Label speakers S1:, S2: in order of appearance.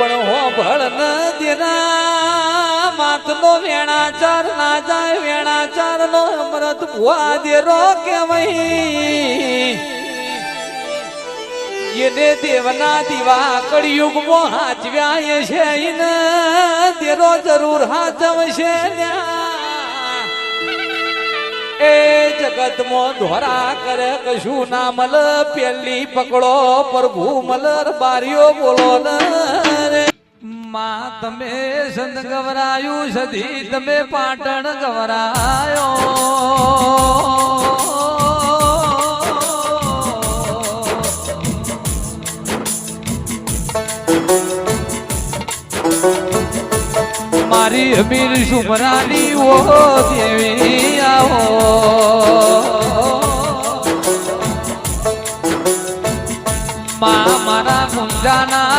S1: પણ હો ભળ ન દેના માતનો વેણાચાર ના જાય વેણાચાર નો અમૃત ભુવા દેરો કેવાય એને દેવના દીવા કળિયુગમાં હાચવ્યા છે એને દેરો જરૂર હાચવશે એ જગતમાં ધોરા કરે કશું ના મલ પેલી પકડો પ્રભુ મલર બારીઓ બોલો ને માં તમે સંત ગવરાયું સધી તમે પાટણ ગવરાયો મારી અમીર સુમરાની ઓ દેવી આવો મારા મુંજાના